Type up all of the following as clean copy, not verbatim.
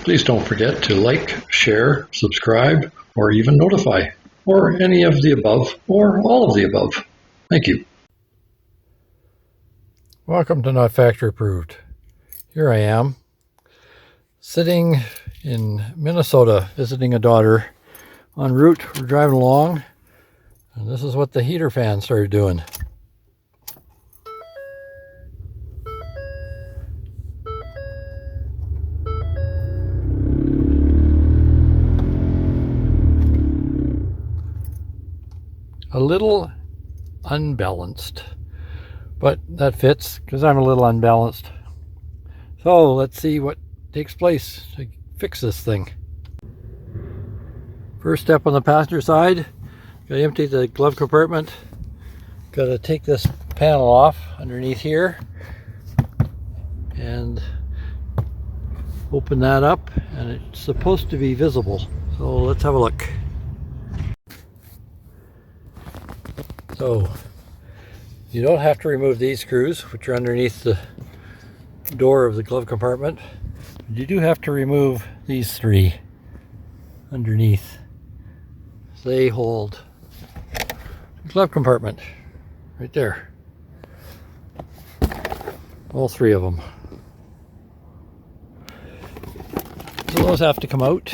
Please don't forget to like, share, subscribe, or even notify, or any of the above, or all of the above. Thank you. Welcome to Not Factory Approved. Here I am, sitting in Minnesota, visiting a daughter. En route, we're driving along, and this is what the heater fan started doing. A little unbalanced, but that fits because I'm a little unbalanced. So let's see what takes place to fix this thing. First step on the passenger side, gotta empty the glove compartment, gotta take this panel off underneath here and open that up, and it's supposed to be visible. So let's have a look. So you don't have to remove these screws, which are underneath the door of the glove compartment. You do have to remove these three underneath. They hold the glove compartment right there. All three of them. So those have to come out.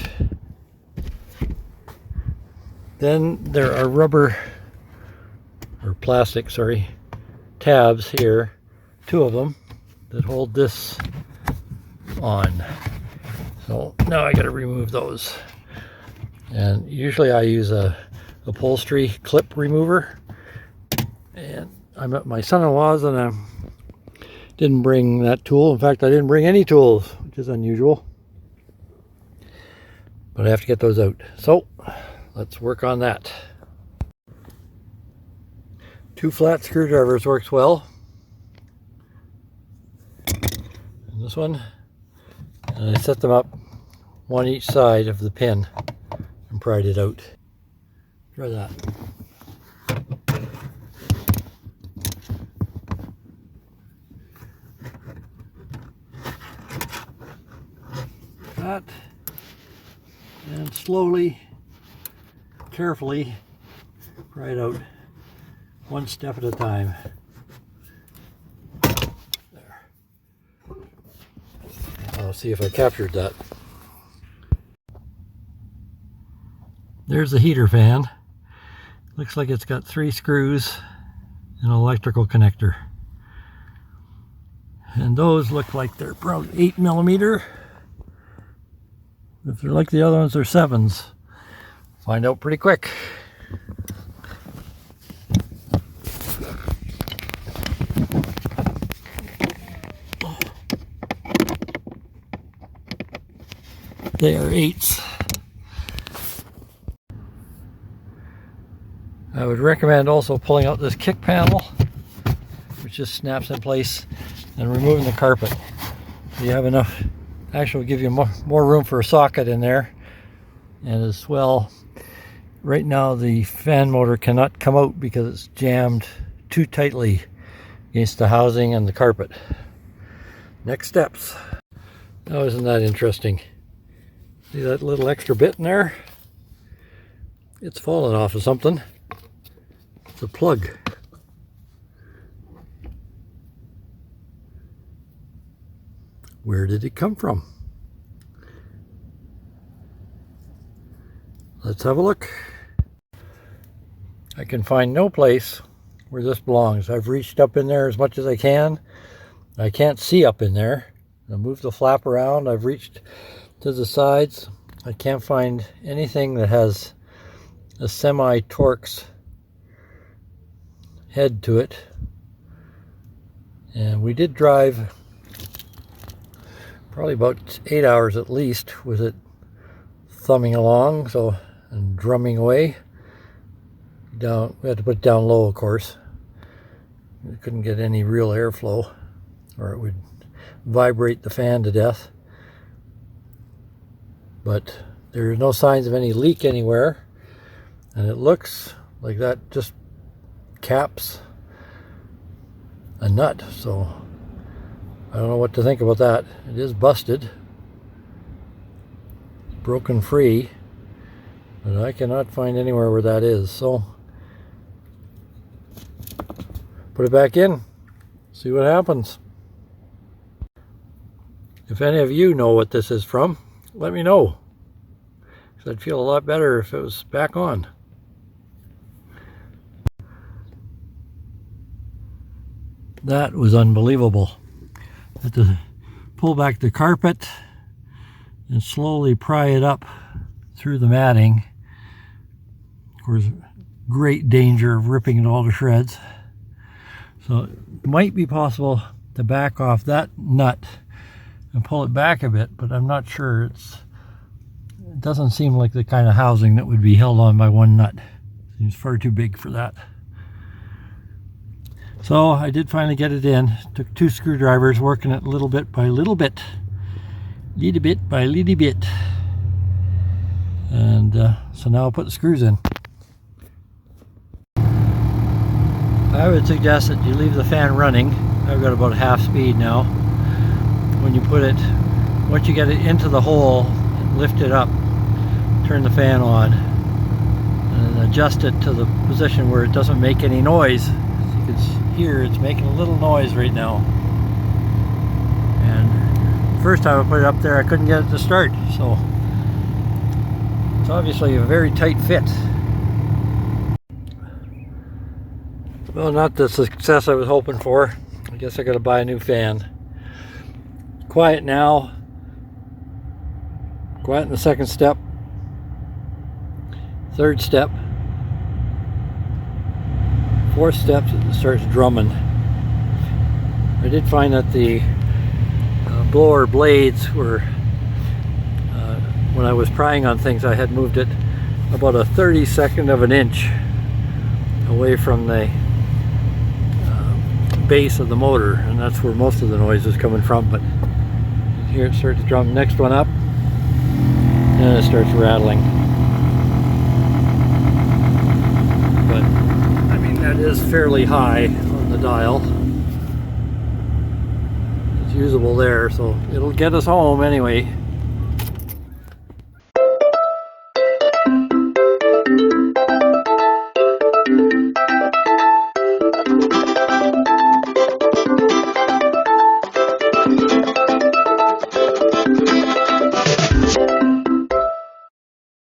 Then there are rubber, or plastic, sorry, tabs here, two of them, that hold this on. So now I got to remove those. And usually I use a upholstery clip remover. And I'm at my son-in-law's and I didn't bring that tool. In fact, I didn't bring any tools, which is unusual. But I have to get those out. So let's work on that. Two flat screwdrivers works well. And this one, and I set them up one each side of the pin and pried it out. Try that. That, and slowly, carefully pry it out, one step at a time. There. I'll see if I captured that. There's the heater fan. Looks like it's got 3 screws and an electrical connector. And those look like they're probably 8mm. If they're like the other ones, they're 7s. Find out pretty quick. They are 8s. I would recommend also pulling out this kick panel, which just snaps in place, and removing the carpet. You have enough, actually will give you more room for a socket in there. And as well, right now the fan motor cannot come out because it's jammed too tightly against the housing and the carpet. Next steps. Now, isn't that interesting? See that little extra bit in there? It's fallen off of something. It's a plug. Where did it come from? Let's have a look. I can find no place where this belongs. I've reached up in there as much as I can. I can't see up in there. I moved the flap around. I've reached to the sides. I can't find anything that has a semi-Torx head to it. And we did drive probably about 8 hours at least with it thumbing along, so, and drumming away. Down, we had to put it down low, of course. We couldn't get any real airflow, or it would vibrate the fan to death. But there are no signs of any leak anywhere, and it looks like that just caps a nut. So I don't know what to think about that. It is busted, broken free, but I cannot find anywhere where that is. So put it back in, see what happens. If any of you know what this is from, let me know, because I'd feel a lot better if it was back on. That was unbelievable. I had to pull back the carpet and slowly pry it up through the matting. Of course, great danger of ripping it all to shreds. So it might be possible to back off that nut and pull it back a bit, but I'm not sure. It doesn't seem like the kind of housing that would be held on by one nut. Seems far too big for that. So I did finally get it in. Took 2 screwdrivers, working it little bit by little bit. Little bit by little bit. And so now I'll put the screws in. I would suggest that you leave the fan running. I've got about half speed now. When you put it, once you get it into the hole, lift it up, turn the fan on, and adjust it to the position where it doesn't make any noise. As you can hear, it's making a little noise right now. And first time I put it up there, I couldn't get it to start, so it's obviously a very tight fit. Well, not the success I was hoping for. I guess I gotta buy a new fan. Quiet now. Quiet in the second step. Third step. Fourth step, it starts drumming. I did find that the blower blades were, when I was prying on things, I had moved it about a 32nd of an inch away from the base of the motor, and that's where most of the noise is coming from. But here it starts to drum. Next one up, and it starts rattling. But I mean, that is fairly high on the dial. It's usable there, so it'll get us home anyway.